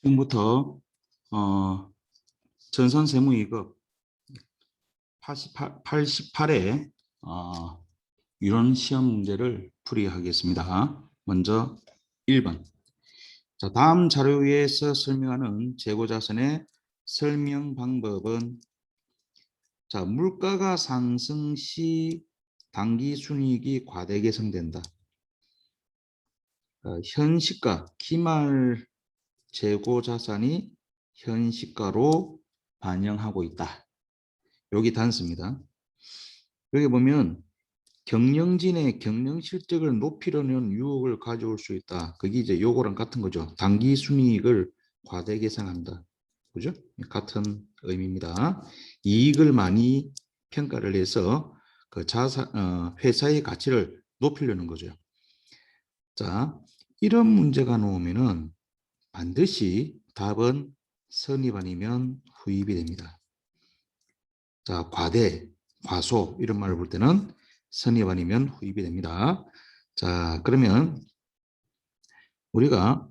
지금부터 전산세무이급 88회 이론 시험 문제를 풀이하겠습니다. 먼저 1번. 자, 다음 자료에서 설명하는 재고자산의 설명 방법은 자, 물가가 상승 시 당기순이익이 과대 개선된다. 현시가, 기말 재고자산이 현시가로 반영하고 있다. 여기 단수입니다. 여기 보면 경영진의 경영 실적을 높이려는 유혹을 가져올 수 있다. 그게 이제 요거랑 같은 거죠. 당기 순이익을 과대 계산한다. 그죠? 같은 의미입니다. 이익을 많이 평가를 해서 그 회사의 가치를 높이려는 거죠. 자, 이런 문제가 나오면은 반드시 답은 선입 아니면 후입이 됩니다. 자, 과대, 과소 이런 말을 볼 때는 선입 아니면 후입이 됩니다. 자, 그러면 우리가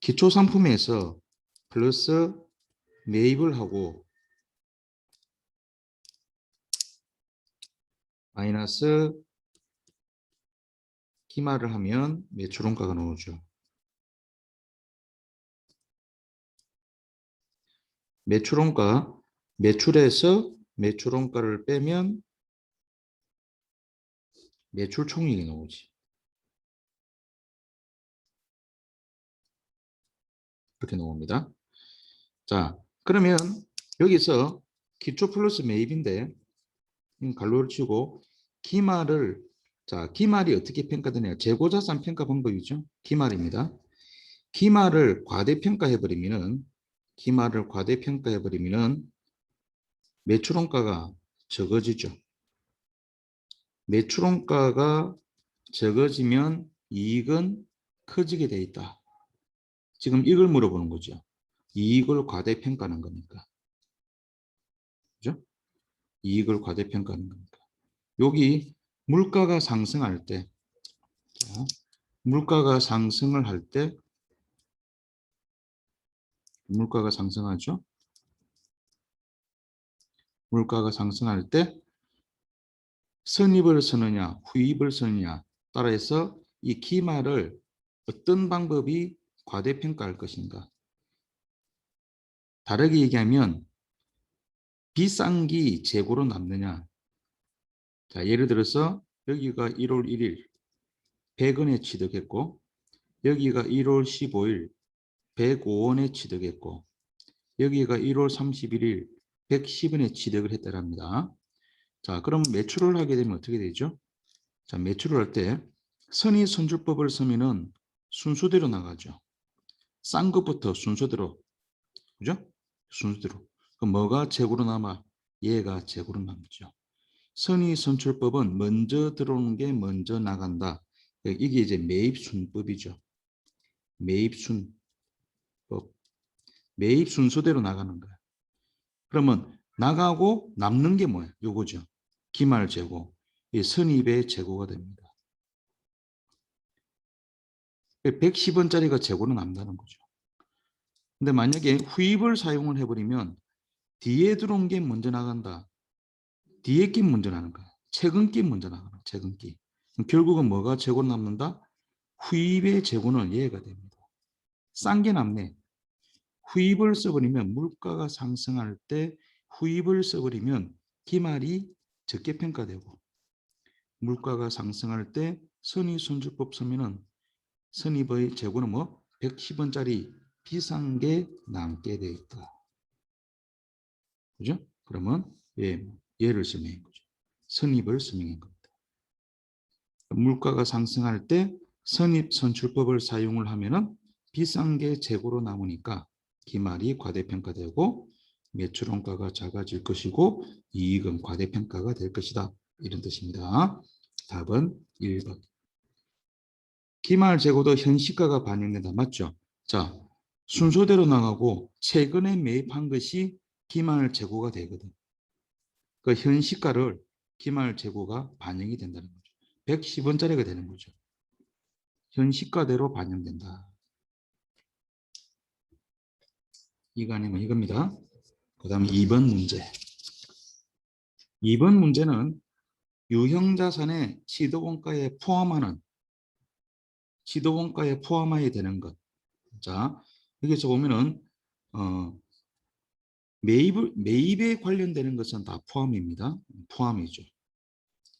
기초 상품에서 플러스 매입을 하고 마이너스 기말을 하면 매출원가가 나오죠. 매출원가, 매출에서 매출원가를 빼면 매출총액이 나오지. 이렇게 나옵니다. 자, 그러면 여기서 기초 플러스 매입인데 갈로를 치고 기말을 자, 기말이 어떻게 평가되냐? 재고자산 평가 방법이죠. 기말입니다. 기말을 과대평가해 버리면은 매출원가가 적어지죠. 매출원가가 적어지면 이익은 커지게 돼 있다. 지금 이걸 물어보는 거죠. 이익을 과대평가하는 거니까. 그죠? 이익을 과대평가하는 거니까. 여기 물가가 상승할 때, 자, 물가가 상승을 할 때, 물가가 상승하죠. 물가가 상승할 때 선입을 쓰느냐, 후입을 쓰느냐 따라서 이 기말을 어떤 방법이 과대평가할 것인가. 다르게 얘기하면 비싼 기 재고로 남느냐. 자, 예를 들어서 여기가 1월 1일 100원에 취득했고 여기가 1월 15일 105원에 취득했고 여기가 1월 31일 110원에 취득을 했다랍니다. 자, 그럼 매출을 하게 되면 어떻게 되죠? 자, 매출을 할 때 선의선출법을 쓰면은 순서대로 나가죠. 싼 것부터 순서대로, 그죠? 순서대로. 그럼 뭐가 재고로 남아? 얘가 재고로 남죠. 선의선출법은 먼저 들어오는 게 먼저 나간다. 이게 이제 매입순법이죠. 매입순법. 매입 순서대로 나가는 거야. 그러면 나가고 남는 게 뭐야? 요거죠. 기말 재고. 이 선입의 재고가 됩니다. 110원짜리가 재고로 남다는 거죠. 근데 만약에 후입을 사용을 해버리면 뒤에 들어온 게 먼저 나간다. 뒤에 게 먼저 나가는 거야. 최근 게 먼저 나가는 거야. 최근 게. 결국은 뭐가 재고로 남는다? 후입의 재고는 얘가 됩니다. 싼 게 남네. 후입을 써버리면 물가가 상승할 때 후입을 써버리면 기말이 적게 평가되고 물가가 상승할 때 선의선출법 쓰면은 선입의 재고는 뭐 110원짜리 비싼 게 남게 돼 있다. 그죠? 그러면 얘를 설명한 거죠. 선입을 설명한 겁니다. 물가가 상승할 때 선입선출법을 사용을 하면은 비싼 게 재고로 남으니까 기말이 과대평가되고 매출원가가 작아질 것이고 이익은 과대평가가 될 것이다. 이런 뜻입니다. 답은 1번. 기말 재고도 현시가가 반영된다. 맞죠? 자, 순서대로 나가고 최근에 매입한 것이 기말 재고가 되거든. 그 현시가를 기말 재고가 반영이 된다는 거죠. 110원짜리가 되는 거죠. 현시가대로 반영된다. 이거 아니면 이겁니다. 그 다음에 2번 문제. 2번 문제는 유형자산의 취득원가에 포함해야 되는 것. 자, 여기서 보면은 매입에 관련되는 것은 다 포함입니다. 포함이죠.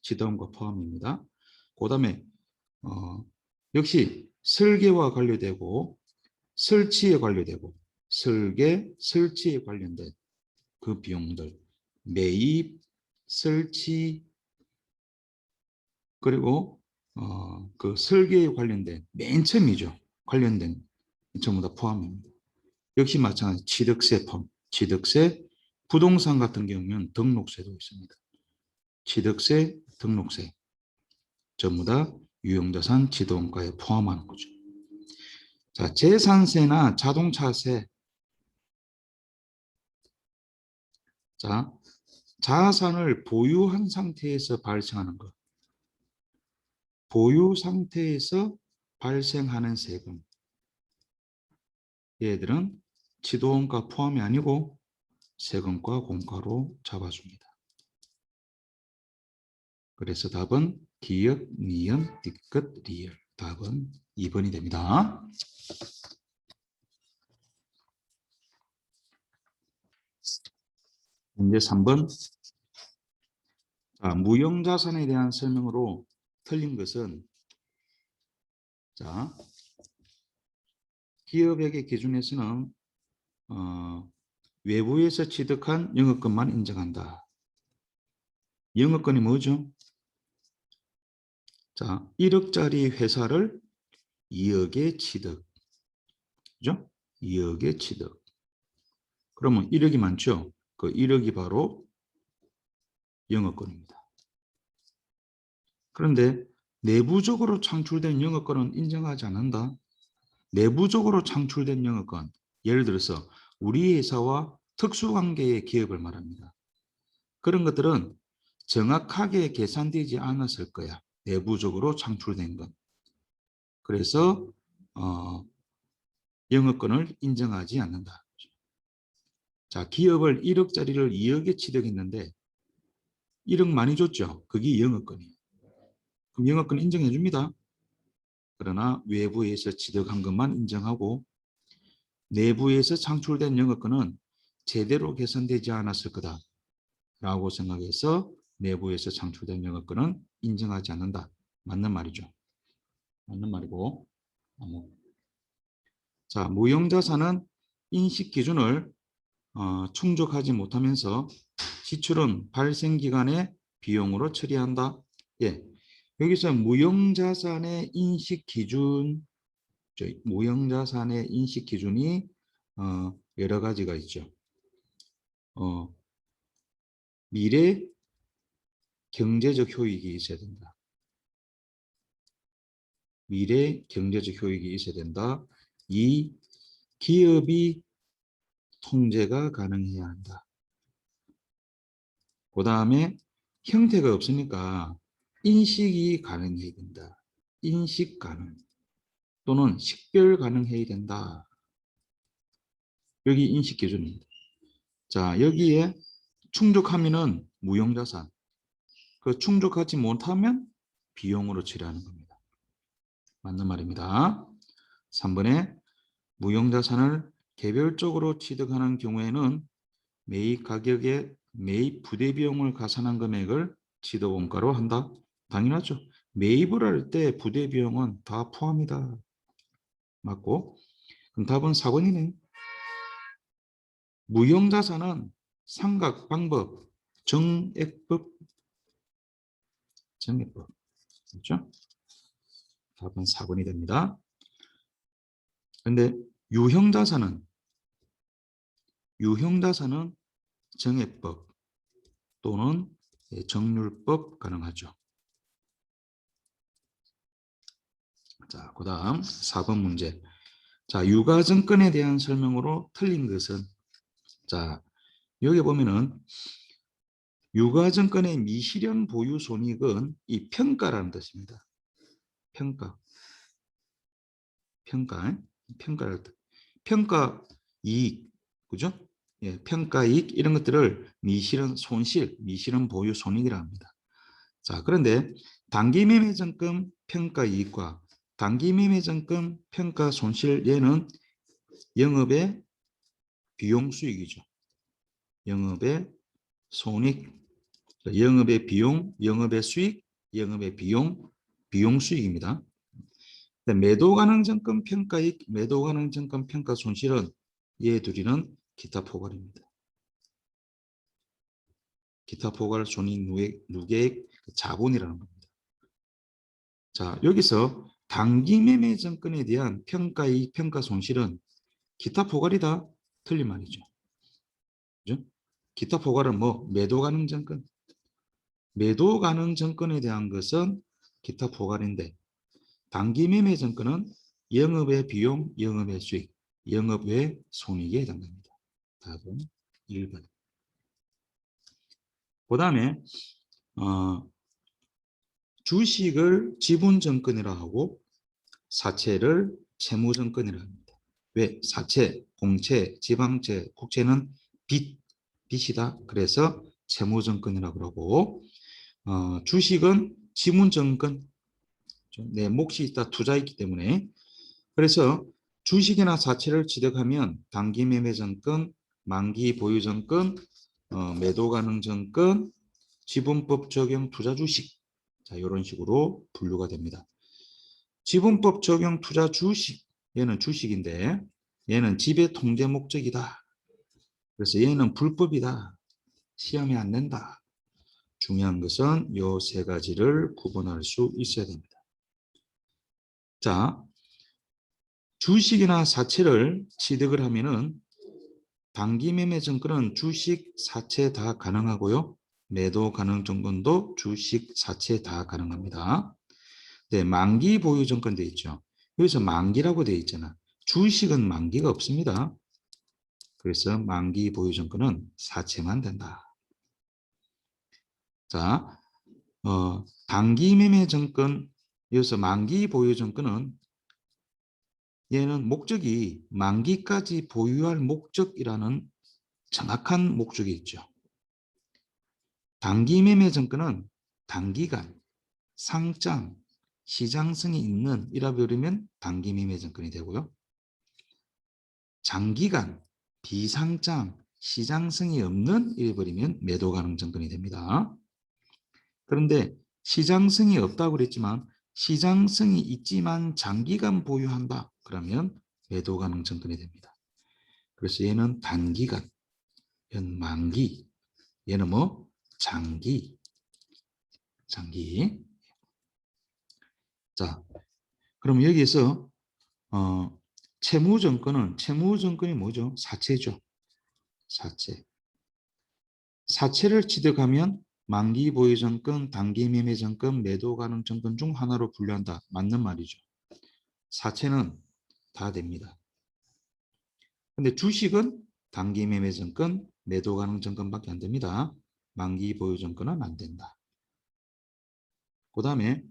취득원가 포함입니다. 그 다음에 역시 설계와 관련되고 설치에 관련되고 설치에 관련된 그 비용들, 매입, 설치, 그리고 그 설계에 관련된 맨 처음이죠. 관련된 전부 다 포함입니다. 역시 마찬가지 취득세 포함, 취득세, 부동산 같은 경우는 등록세도 있습니다. 취득세, 등록세 전부 다 유형자산 취득원가에 포함하는 거죠. 자, 재산세나 자동차세. 자, 자산을 보유한 상태에서 발생하는 것. 보유 상태에서 발생하는 세금. 얘들은 취득원가 포함이 아니고 세금과 공과로 잡아줍니다. 그래서 답은 기역, 니은, 뒤끝, 리을. 답은 2번이 됩니다. 이제 3번. 자, 무형자산에 대한 설명으로 틀린 것은, 자, 기업액의 기준에서는 외부에서 취득한 영업권만 인정한다. 영업권이 뭐죠? 자, 1억짜리 회사를 2억에 취득. 그죠? 2억에 취득. 그러면 1억이 많죠? 그 1억이 바로 영업권입니다. 그런데 내부적으로 창출된 영업권은 인정하지 않는다. 내부적으로 창출된 영업권, 예를 들어서 우리 회사와 특수관계의 기업을 말합니다. 그런 것들은 정확하게 계산되지 않았을 거야. 내부적으로 창출된 것. 그래서 영업권을 인정하지 않는다. 자, 기업을 1억짜리를 2억에 취득했는데 1억 많이 줬죠. 그게 영업권이에요. 그럼 영업권 인정해 줍니다. 그러나 외부에서 취득한 것만 인정하고 내부에서 창출된 영업권은 제대로 개선되지 않았을 거다라고 생각해서 내부에서 창출된 영업권은 인정하지 않는다. 맞는 말이죠. 맞는 말이고. 자, 무형자산은 인식 기준을 충족하지 못하면서 지출은 발생 기간의 비용으로 처리한다. 예, 여기서 무형자산의 인식 기준, 무형자산의 인식 기준이 여러 가지가 있죠. 미래 경제적 효익이 있어야 된다. 미래 경제적 효익이 있어야 된다. 이 기업이 통제가 가능해야 한다. 그 다음에 형태가 없으니까 인식이 가능해야 된다. 인식 가능 또는 식별 가능해야 된다. 여기 인식 기준입니다. 자, 여기에 충족하면은 무형자산, 그 충족하지 못하면 비용으로 처리하는 겁니다. 맞는 말입니다. 3번에 무형자산을 개별적으로 취득하는 경우에는 매입 가격에 매입 부대 비용을 가산한 금액을 취득원가로 한다. 당연하죠. 매입을 할 때 부대 비용은 다 포함이다. 맞고. 그럼 답은 4번이네. 무형자산은 상각 방법, 정액법, 그렇죠? 답은 4번이 됩니다. 그런데 유형자산은 정액법 또는 정률법 가능하죠. 자, 그 다음 4번 문제. 자, 유가증권에 대한 설명으로 틀린 것은, 자, 여기 보면은 유가증권의 미실현 보유 손익은 이 평가라는 뜻입니다. 평가. 평가를 뜻. 평가 이익, 그죠? 예, 평가이익 이런 것들을 미실현 손실, 미실현 보유 손익이라 합니다. 자, 그런데 단기매매증권 평가이익과 단기매매증권 평가 손실 얘는 영업의 비용 수익이죠. 영업의 손익, 영업의 비용, 영업의 수익, 영업의 비용, 비용 수익입니다. 매도 가능증권 평가이익, 매도 가능증권 평가 손실은 얘 둘이는 기타 포괄입니다. 기타 포괄 손익 누계액 자본이라는 겁니다. 자, 여기서 단기 매매 증권에 대한 평가이익, 평가 손실은 기타 포괄이다. 틀린 말이죠. 그죠? 기타 포괄은 뭐 매도 가능 증권. 매도 가능 증권에 대한 것은 기타 포괄인데 단기 매매 증권은 영업의 비용, 영업의 수익, 영업 외 손익에 해당됩니다. 답은 1번. 그 다음에 주식을 지분증권이라 하고 사채를 채무증권이라 합니다. 왜? 사채, 공채, 지방채, 국채는 빚이다. 그래서 채무증권이라고 그러고 주식은 지분증권, 내 몫이 있다, 투자 있기 때문에 그래서 주식이나 사채를 취득하면 단기 매매증권, 만기 보유증권, 매도 가능증권, 지분법 적용 투자 주식 자 이런 식으로 분류가 됩니다. 지분법 적용 투자 주식 얘는 주식인데 얘는 지배 통제 목적이다. 그래서 얘는 불법이다. 시험에 안 낸다. 중요한 것은 이 세 가지를 구분할 수 있어야 됩니다. 자, 주식이나 사채를 취득을 하면은 단기 매매 증권은 주식, 사채 다 가능하고요. 매도 가능 증권도 주식, 사채 다 가능합니다. 네, 만기 보유 증권 돼 있죠. 여기서 만기라고 돼 있잖아. 주식은 만기가 없습니다. 그래서 만기 보유 증권은 사채만 된다. 자, 단기 매매 증권, 여기서 만기 보유 증권은 얘는 목적이 만기까지 보유할 목적이라는 정확한 목적이 있죠. 단기 매매 증권은 단기간, 상장, 시장성이 있는 이라 버리면 단기 매매 증권이 되고요. 장기간, 비상장, 시장성이 없는 이래 버리면 매도 가능 증권이 됩니다. 그런데 시장성이 없다고 그랬지만 시장성이 있지만 장기간 보유한다. 그러면 매도 가능 증권이 됩니다. 그래서 얘는 단기간, 얘는 만기, 얘는 뭐 장기. 자, 그럼 여기에서 채무증권이 뭐죠? 사채죠. 사채. 사채를 취득하면 만기 보유증권, 단기 매매증권, 매도 가능 증권 중 하나로 분류한다. 맞는 말이죠. 사채는 다 됩니다. 근데 주식은 단기 매매증권, 매도 가능 증권밖에 안 됩니다. 만기 보유증권은 안 된다. 그 다음에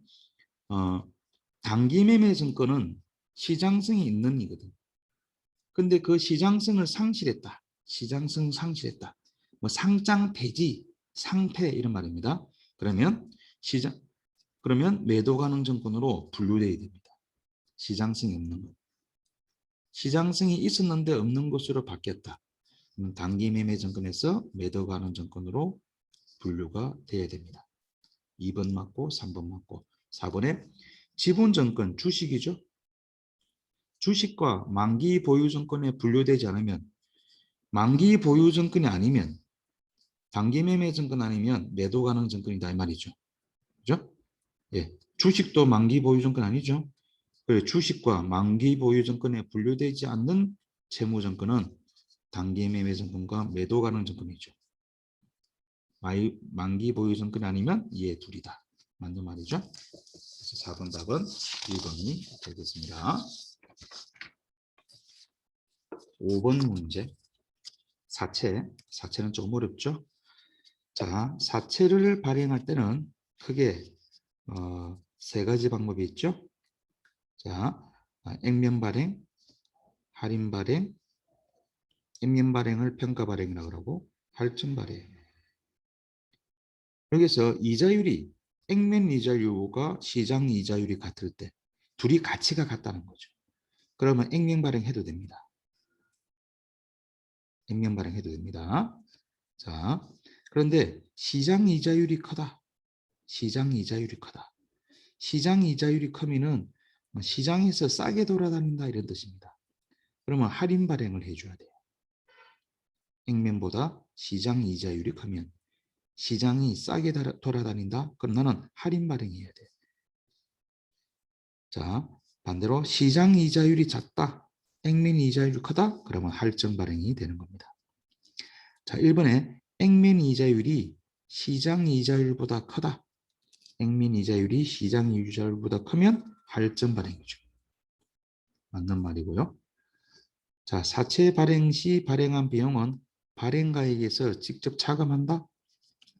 단기 매매증권은 시장성이 있는 이거든. 근데 그 시장성을 상실했다. 시장성 상실했다. 뭐 상장 폐지, 상폐 이런 말입니다. 그러면 그러면 매도 가능 증권으로 분류되어야 됩니다. 시장성이 없는 것. 시장성이 있었는데 없는 것으로 바뀌었다. 단기 매매 증권에서 매도 가능 증권으로 분류가 되어야 됩니다. 2번 맞고 3번 맞고 4번에 지분증권 주식이죠. 주식과 만기 보유증권에 분류되지 않으면 만기 보유증권이 아니면 단기 매매 증권 아니면 매도 가능 증권이다 이 말이죠. 그죠? 예. 주식도 만기 보유 증권 아니죠. 그래 주식과 만기 보유 증권에 분류되지 않는 채무 증권은 단기 매매 증권과 매도 가능 증권이죠. 만기 보유 증권 아니면 얘 둘이다. 맞는 말이죠. 그래서 4번 답은 1번이 되겠습니다. 5번 문제. 사채는 조금 어렵죠. 자, 사채를 발행할 때는 크게 세 가지 방법이 있죠. 자, 액면 발행, 할인 발행, 액면 발행을 평가 발행이라고 그러고 할증 발행. 여기서 이자율이 액면 이자율과 시장 이자율이 같을 때 둘이 가치가 같다는 거죠. 그러면 액면 발행해도 됩니다. 액면 발행해도 됩니다. 자, 그런데 시장 이자율이 크다. 시장 이자율이 크다. 시장 이자율이 크면은 시장에서 싸게 돌아다닌다 이런 뜻입니다. 그러면 할인 발행을 해줘야 돼요. 액면보다 시장 이자율이 크면 시장이 싸게 돌아다닌다? 그럼 나는 할인 발행해야 돼. 자, 반대로 시장 이자율이 작다. 액면 이자율이 크다? 그러면 할증 발행이 되는 겁니다. 자, 1번에 액면 이자율이 시장 이자율보다 크다. 액면 이자율이 시장 이자율보다 크면 할증 발행이죠. 맞는 말이고요. 자, 사채 발행 시 발행한 비용은 발행가액에서 직접 차감한다.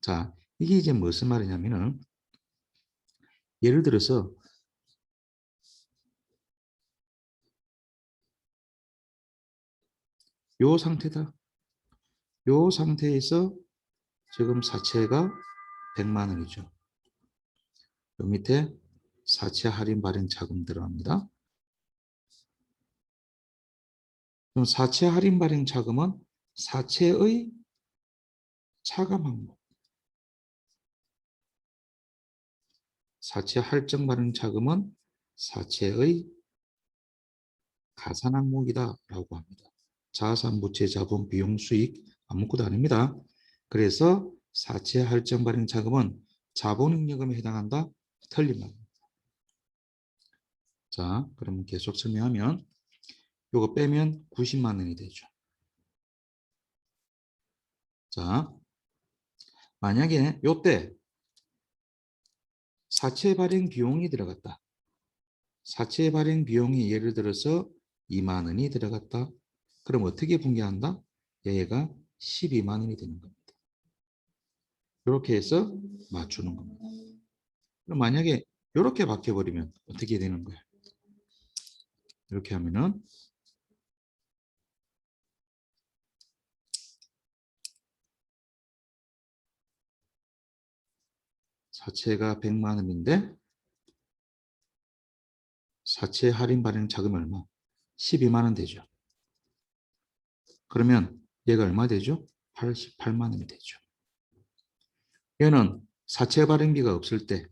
자, 이게 이제 무슨 말이냐면은 예를 들어서 요 상태다. 요 상태에서 지금 사채가 100만 원이죠. 요 밑에 사채 할인 발행 자금 들어갑니다. 그럼 사채 할인 발행 자금은 사채의 차감 항목. 사채 할증 발행 자금은 사채의 가산 항목이다라고 합니다. 자산, 부채, 자본, 비용, 수익 아무것도 아닙니다. 그래서 사채 할증 발행 자금은 자본잉여금에 해당한다. 틀린 말입니다. 자, 그러면 계속 설명하면 요거 빼면 90만 원이 되죠. 자, 만약에 요때 사채 발행 비용이 들어갔다. 사채 발행 비용이 예를 들어서 2만 원이 들어갔다. 그럼 어떻게 분개한다? 얘가 12만 원이 되는 겁니다. 이렇게 해서 맞추는 겁니다. 그럼 만약에 이렇게 바뀌어버리면 어떻게 되는 거야? 이렇게 하면은 사채가 100만 원인데 사채 할인 발행 자금이 얼마? 12만 원 되죠. 그러면 얘가 얼마 되죠? 88만 원이 되죠. 얘는 사채 발행비가 없을 때,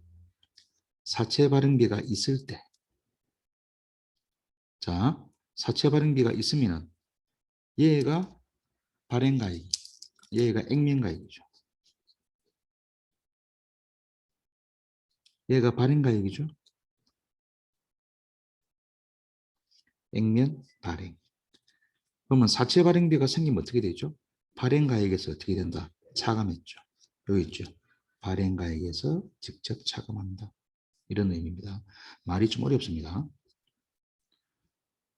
사채 발행비가 있을 때, 자, 사채 발행비가 있으면 얘가 발행가액, 얘가 액면가액이죠. 얘가 발행가액이죠. 액면 발행. 그러면 사채 발행비가 생기면 어떻게 되죠? 발행가액에서 어떻게 된다? 차감했죠. 여기 있죠. 발행가액에서 직접 차감한다. 이런 의미입니다. 말이 좀 어렵습니다.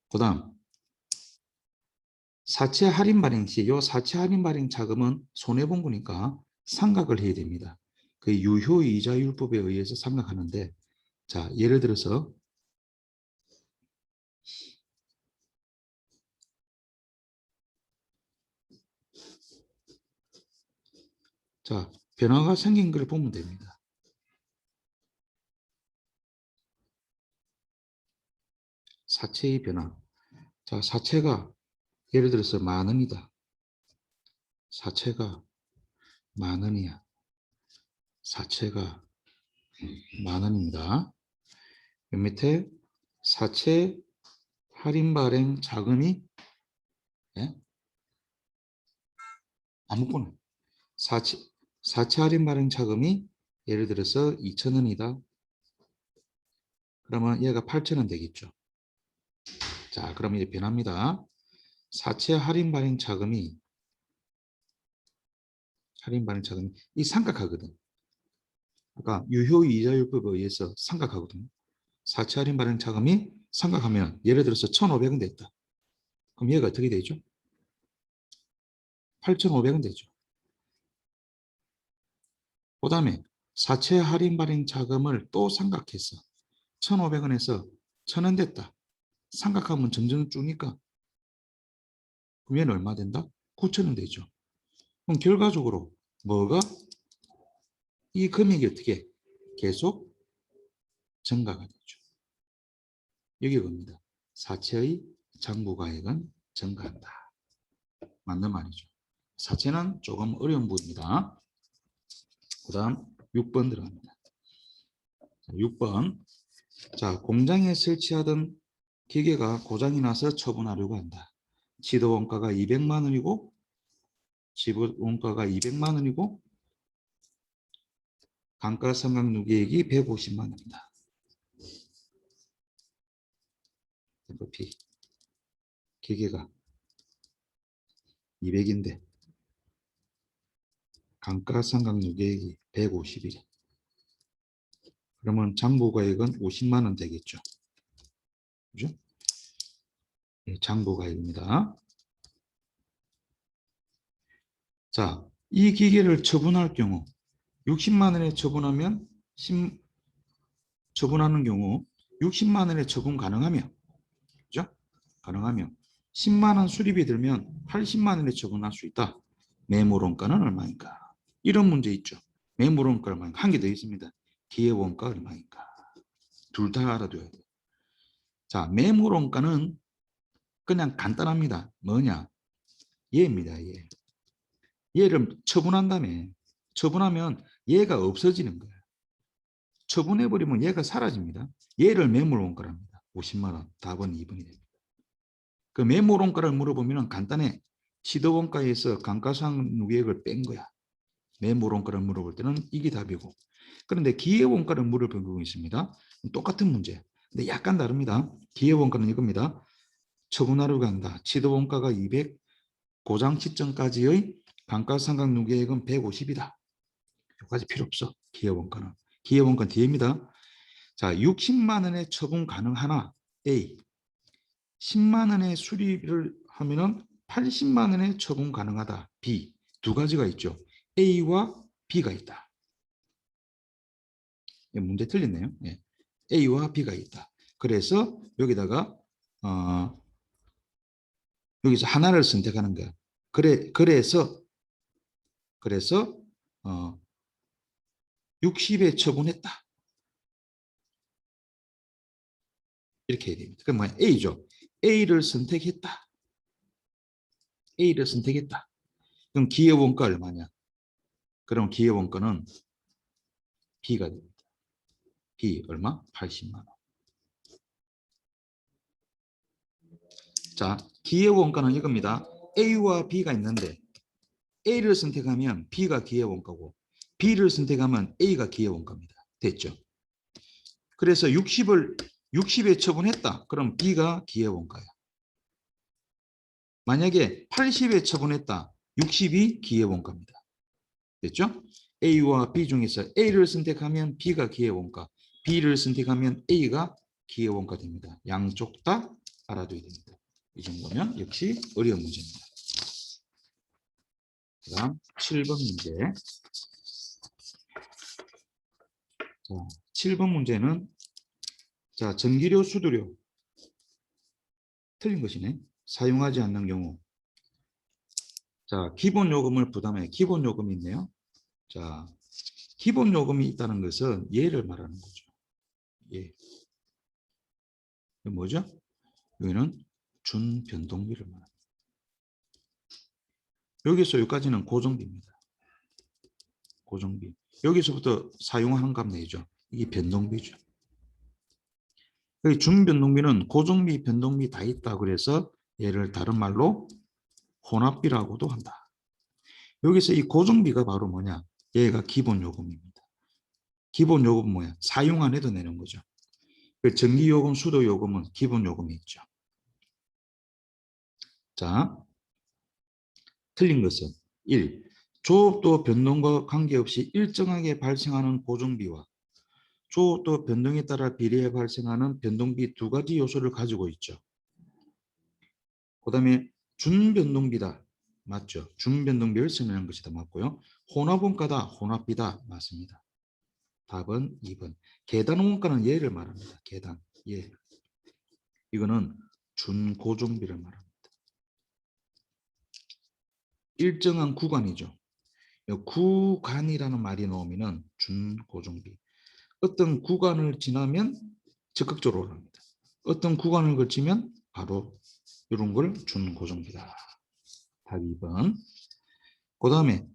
그 다음 사채 할인 발행 시 이 사채 할인 발행 자금은 손해본 거니까 상각을 해야 됩니다. 그 유효이자율법에 의해서 상각하는데 자 예를 들어서 자 변화가 생긴 걸 보면 됩니다. 사채의 변화. 자 사채가 예를 들어서 10,000원이다. 사채가 10,000원이야. 사채가 10,000원입니다. 밑에 사채 할인 발행 자금이 예? 아무거나 사채 할인 발행 자금이 예를 들어서 2,000원이다. 그러면 얘가 8,000원 되겠죠. 자, 그럼 이제 변합니다. 사채 할인 발행 자금이 이 삼각하거든. 아까 유효이자율법에 의해서 삼각하거든요. 사채 할인 발행 자금이 삼각하면 예를 들어서 1,500원 됐다. 그럼 얘가 어떻게 되죠? 8,500원 되죠. 그 다음에 사채 할인 발행 자금을 또 삼각해서 1,500원에서 1,000원 됐다. 삼각하면 점점 주니까 그럼 얘는 얼마 된다? 9,000원 되죠. 그럼 결과적으로 뭐가 이 금액이 어떻게 계속 증가가 되죠. 여기 봅니다. 사채의 장부가액은 증가한다. 맞는 말이죠. 사채는 조금 어려운 부분입니다. 그 다음 6번 들어갑니다. 6번. 자, 공장에 설치하던 기계가 고장이 나서 처분하려고 한다. 지도 원가가 200만 원이고 지분 원가가 200만 원이고 감가상각유계액이 150만 원이다. FP 기계가 200인데 감가상각유계액이 150이래. 그러면 장부가액은 50만 원 되겠죠. 그죠? 네, 장부가액입니다. 자, 이 기계를 처분할 경우 60만 원에 처분하면 처분하는 경우 60만 원에 처분 가능하며 그죠? 가능하며 10만 원 수리비 들면 80만 원에 처분할 수 있다. 매물원가는 얼마인가? 이런 문제 있죠. 매물원가 얼마인가? 한 개 더 있습니다. 기회원가 얼마인가? 둘 다 알아둬야 돼요. 자, 매물원가는 그냥 간단합니다. 뭐냐? 얘입니다. 얘. 얘를 처분한 다음에 처분하면 얘가 없어지는 거예요. 처분해버리면 얘가 사라집니다. 얘를 매물원가랍니다. 50만 원. 답은 2번이 됩니다. 그 매물원가를 물어보면 간단해. 시도원가에서 감가상각유계액을 뺀 거야. 매물원가를 물어볼 때는 이게 답이고. 그런데 기회원가를 물어볼 경우 있습니다. 똑같은 문제. 근데 약간 다릅니다. 기회원가는 이겁니다. 처분하려고 한다. 시도원가가 200, 고장 시점까지의 감가상각유계액은 150이다. 여기까지 필요 없어. 기회원가는. 기회원가는 뒤입니다. 자, 60만 원에 처분 가능하나? A. 10만 원에 수리를 하면은 80만 원에 처분 가능하다. B. 두 가지가 있죠. A와 B가 있다. 문제 틀렸네요. 네. A와 B가 있다. 그래서 여기다가 여기서 하나를 선택하는 거야. 그래서 60에 처분했다. 이렇게 해야 됩니다. 그럼 뭐야? A죠. A를 선택했다. A를 선택했다. 그럼 기회원가 얼마냐? 그럼 기회원가는 B가 됩니다. B 얼마? 80만 원. 자, 기회원가는 이겁니다. A와 B가 있는데 A를 선택하면 B가 기회원가고 B를 선택하면 A가 기회원가입니다. 됐죠? 그래서 60에 처분했다. 그럼 B가 기회원가야. 만약에 80에 처분했다. 60이 기회원가입니다. 됐죠? A와 B 중에서 A를 선택하면 B가 기회원가, B를 선택하면 A가 기회원가 됩니다. 양쪽 다 알아둬야 됩니다. 이 정도면 역시 어려운 문제입니다. 그 다음 7번 문제. 자, 7번 문제는 자, 전기료, 수도료 틀린 것이네. 사용하지 않는 경우. 자, 기본 요금을 부담해. 기본 요금이 있네요. 자, 기본 요금이 있다는 것은 얘를 말하는 거죠. 예. 뭐죠? 여기는 준변동비를 말합니다. 여기서 여기까지는 고정비입니다. 고정비. 여기서부터 사용하는 값 내죠. 이게 변동비죠. 여기 준변동비는 고정비, 변동비 다 있다. 그래서 얘를 다른 말로 혼합비라고도 한다. 여기서 이 고정비가 바로 뭐냐? 얘가 기본요금입니다. 기본요금은 뭐야? 사용 안 해도 내는 거죠. 전기요금, 수도요금은 기본요금이 있죠. 자, 틀린 것은 1. 조업도 변동과 관계없이 일정하게 발생하는 고정비와 조업도 변동에 따라 비례해 발생하는 변동비 두 가지 요소를 가지고 있죠. 그 다음에 준변동비다. 맞죠? 준변동비를 쓰는 것이다. 맞고요. 혼합원가다. 혼합비다. 맞습니다. 답은 2번. 계단원가는 얘를 말합니다. 계단. 예. 이거는 준고정비를 말합니다. 일정한 구간이죠. 구간이라는 말이 나오면은 준고정비. 어떤 구간을 지나면 적극적으로 오릅니다. 어떤 구간을 거치면 바로 이런 걸 준고정비다. 답 2번. 그 다음에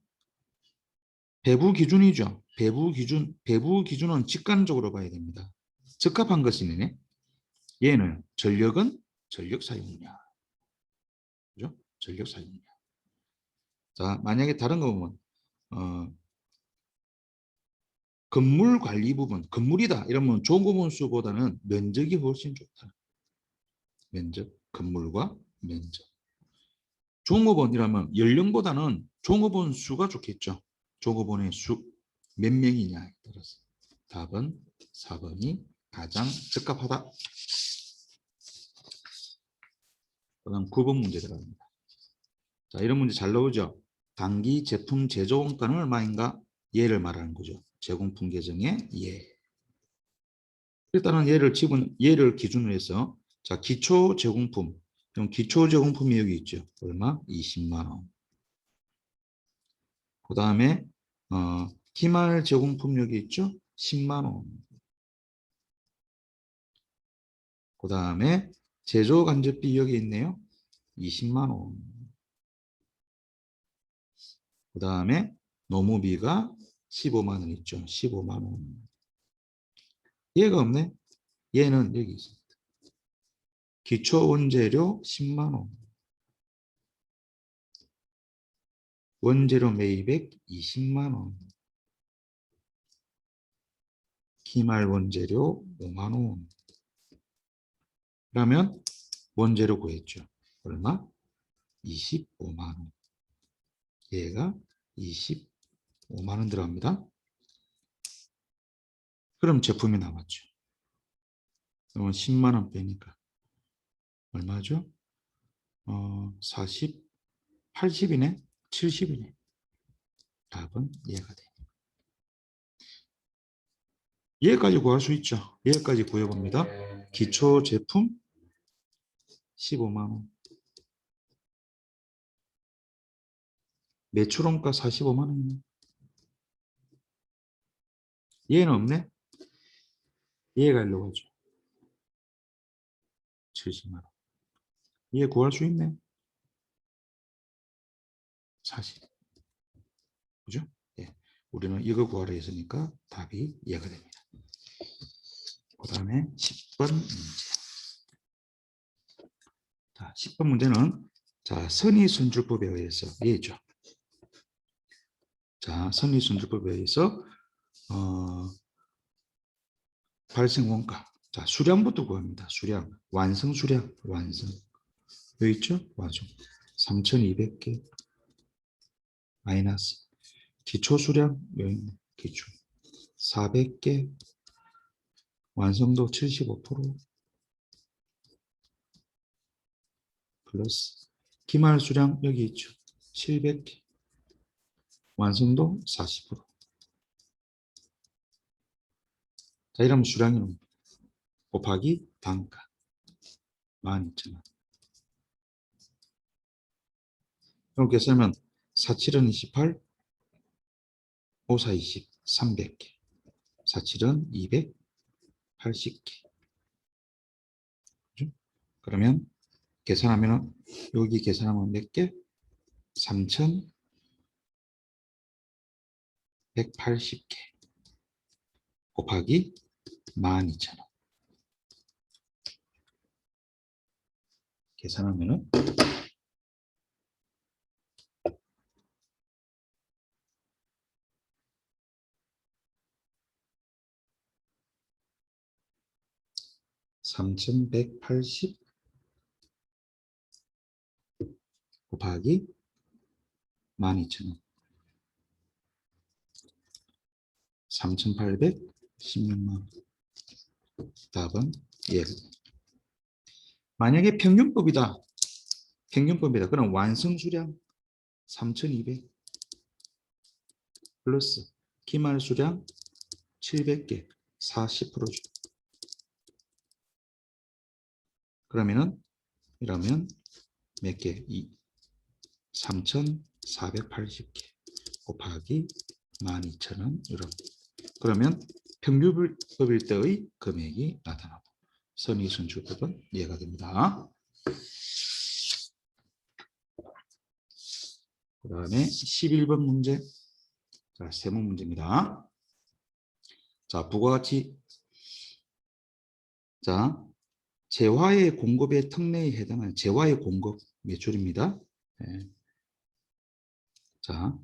배부 기준이죠. 배부 기준은 직관적으로 봐야 됩니다. 적합한 것이네. 얘는 전력은 전력 사용량. 그죠? 전력 사용량. 자, 만약에 다른 거 보면 건물 관리 부분, 건물이다 이러면 종업원수보다는 면적이 훨씬 좋다. 면적, 건물과 면적. 종업원이라면 연령보다는 종업원 수가 좋겠죠. 종업원의 수 몇 명이냐에 따라서. 답은 4번이 가장 적합하다. 그다음 9번 문제 들어갑니다. 자, 이런 문제 잘 나오죠. 단기 제품 제조 원가는 얼마인가? 예를 말하는 거죠. 제공품 계정의 예. 일단은 예를 기준으로 해서 자, 기초 제공품. 그럼 기초 제공품이 여기 있죠. 얼마? 20만 원. 그다음에 기말 제공품 여기 있죠. 10만 원. 그다음에 제조 간접비 여기 있네요. 20만 원. 그다음에 노무비가 15만 원 있죠. 15만 원. 얘가 없네. 얘는 여기 있습니다. 기초 원재료 10만 원. 원재료 매입액 20만 원. 기말 원재료 5만 원. 그러면 원재료 구했죠. 얼마? 25만 원. 얘가 25만 원 들어갑니다. 그럼 제품이 남았죠. 그러면 10만 원 빼니까 얼마죠? 40, 80이네? 70이네. 답은 얘가 돼. 얘까지 구할 수 있죠. 얘까지 구해봅니다. 기초 제품 15만 원. 매출원가 45만 원이네. 얘는 없네. 얘가 일로 가죠. 70만 원. 얘 구할 수 있네. 40. 그죠? 예. 우리는 이거 구하라 했으니까 답이 얘가 됩니다. 그 다음에 10번 문제. 자, 10번 문제는 자, 선의선출법에 의해서 얘죠. 자, 선의선출법에 의해서 발생 원가. 자, 수량부터 구합니다. 수량. 완성 수량. 완성. 여기 있죠? 완성. 3,200개. 마이너스. 기초 수량. 여기 있네. 기초. 400개. 완성도 75%. 플러스. 기말 수량. 여기 있죠. 700개. 완성도 40%. 자, 이러면 수량이 곱하기 단가. 12,000원. 이렇게 쓰면 47은 28, 54, 20, 300개. 47은 280개. 그죠? 그러면 계산하면 여기 계산하면 몇 개? 3,180개 곱하기 12,000원. 계산하면은 3,180 곱하기 12,000원. 3,816만 원. 답은 얘가. 만약에 평균법이다. 평균법이다. 그럼 완성 수량 3,200 플러스 기말 수량 700개 40%죠. 그러면은 이러면 몇 개? 3,400개. 480개 곱하기 12,000원 이렇게. 그러면 평균법일 때의 금액이 나타나고 선의선출법은 이해가 됩니다. 그 다음에 11번 문제. 자, 세무 문제입니다. 자, 부과 같이 자, 재화의 공급의 특례에 해당하는 재화의 공급 매출입니다. 네. 자,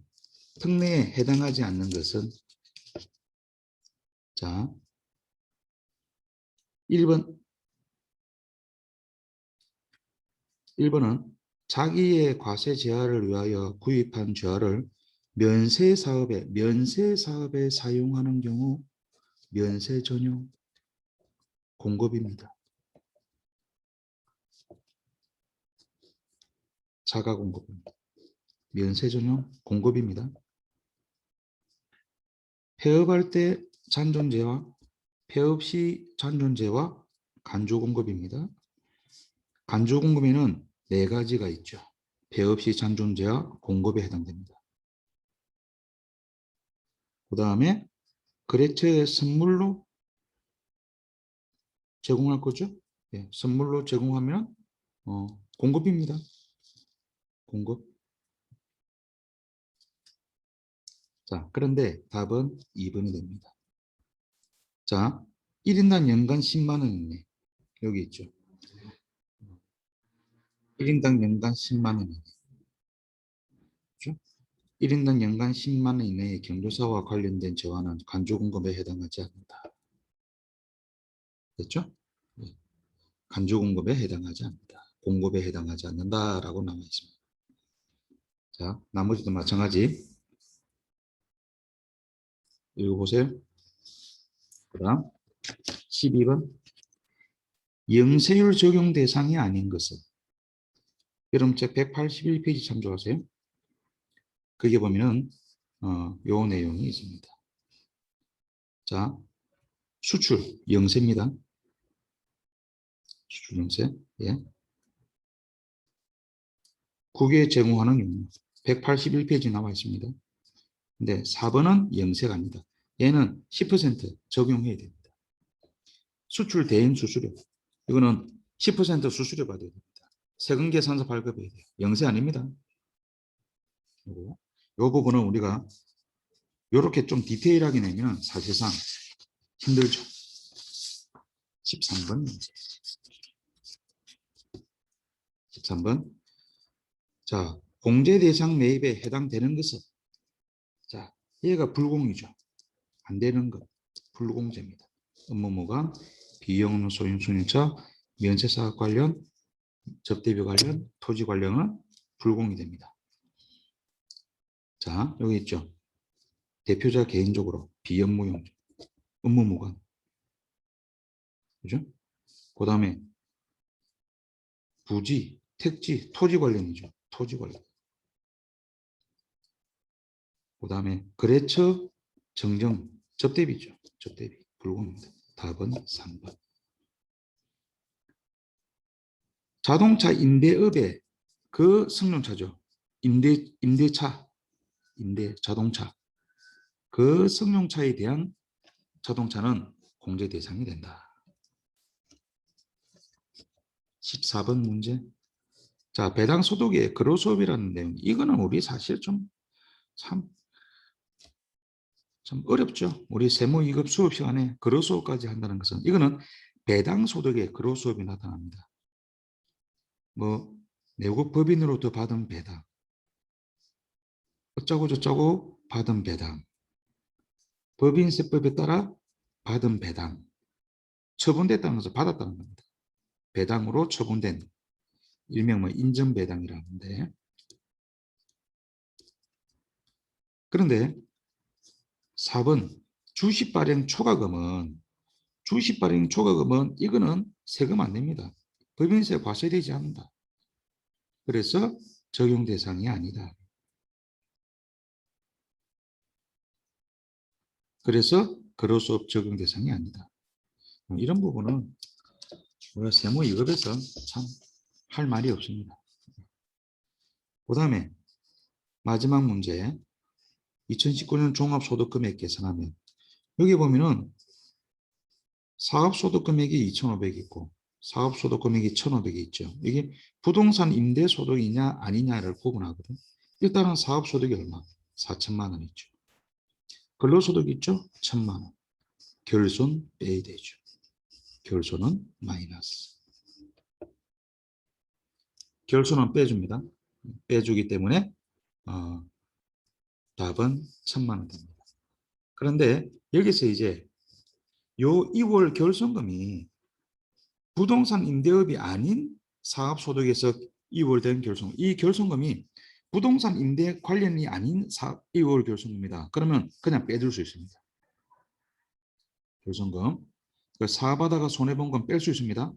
특례에 해당하지 않는 것은 자, 1번은 자기의 과세 제한을 위하여 구입한 재화를 면세 사업에 사용하는 경우 면세 전용 공급입니다. 자가 공급입니다. 면세 전용 공급입니다. 폐업할 때 잔존재와 폐업 시 잔존재와 간주 공급입니다. 간주 공급에는 4가지가 있죠. 폐업 시 잔존재와 공급에 해당됩니다. 그 다음에 거래처에 선물로 제공할 거죠. 네, 선물로 제공하면 공급입니다. 공급. 자, 그런데 답은 2번이 됩니다. 자, 1인당 연간 10만 원 이내. 여기 있죠. 1인당 연간 10만 원 이내. 그렇죠? 1인당 연간 10만 원 이내의 경조사와 관련된 재화는 간주 공급에 해당하지 않는다. 됐죠? 네. 간주 공급에 해당하지 않는다. 공급에 해당하지 않는다라고 나와 있습니다. 자, 나머지도 마찬가지. 읽어보세요. 그 다음 12번. 영세율 적용 대상이 아닌 것은 여러분 책 181페이지 참조하세요. 거기에 보면은 요 내용이 있습니다. 자, 수출 영세입니다. 수출 영세. 예. 국외에 제공하는 경우 181페이지 나와 있습니다. 근데 4번은 영세가 아니다. 얘는 10% 적용해야 됩니다. 수출 대행 수수료. 이거는 10% 수수료 받아야 됩니다. 세금 계산서 발급해야 돼요. 영세 아닙니다. 요 부분은 우리가 이렇게 좀 디테일하게 내면 사실상 힘들죠. 13번 문제. 13번. 자, 공제 대상 매입에 해당되는 것은 자, 얘가 불공이죠. 안 되는 것. 불공제입니다. 업무무관, 비용 소유 순위차, 면세사업 관련, 접대비 관련, 토지 관련은 불공이 됩니다. 자, 여기 있죠. 대표자 개인적으로 비업무용, 업무무관. 그죠? 그 다음에 부지, 택지, 토지 관련이죠. 토지 관련. 그 다음에 거래처 정정, 접대비죠. 접대비. 불공입니다. 답은 3번. 자동차 임대업의 그 승용차죠. 임대차, 자동차. 그 승용차에 대한 자동차는 공제 대상이 된다. 14번 문제. 자, 배당 소득의 근로소득이라는 내용. 이거는 우리 사실 좀 어렵죠. 우리 세무 2급 수업 시간에 근로소득까지 한다는 것은 이거는 배당 소득의 근로소득이 나타납니다. 뭐 내국 법인으로부터 받은 배당, 어쩌고 저쩌고 받은 배당, 법인세법에 따라 받은 배당, 처분됐다는 것을 받았다는 겁니다. 배당으로 처분된 일명 뭐 인정배당이라는데, 그런데 4번 주식 발행 초과금은 이거는 세금 안 냅니다. 법인세 과세되지 않는다. 그래서 적용 대상이 아니다. 그래서 근로소득 적용 대상이 아니다. 이런 부분은 우리가 세무 2급에서 참 할 말이 없습니다. 그 다음에 마지막 문제. 2019년 종합소득금액 계산하면 여기 보면은 사업소득금액이 2,500 있고 사업소득금액이 1,500이 있죠. 이게 부동산 임대소득이냐 아니냐를 구분하거든. 일단은 사업소득이 얼마? 4천만 원 있죠. 근로소득 있죠? 1,000만 원. 결손 빼야 되죠. 결손은 마이너스. 결손은 빼줍니다. 빼주기 때문에 답은 1,000만 원 됩니다. 그런데 여기서 이제 요 2월 결손금이 부동산 임대업이 아닌 사업소득에서 2월 된 결손금, 이 결손금이 부동산 임대 관련이 아닌 2월 결손금이다. 그러면 그냥 빼줄 수 있습니다. 결손금. 사업하다가 손해본 건 뺄 수 있습니다.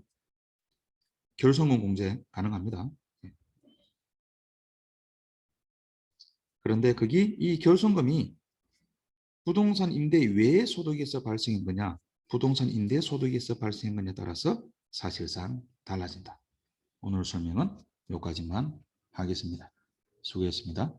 결손금 공제 가능합니다. 그런데 이 결손금이 부동산 임대 외의 소득에서 발생한 거냐, 부동산 임대 소득에서 발생한 거냐에 따라서 사실상 달라진다. 오늘 설명은 여기까지만 하겠습니다. 수고했습니다.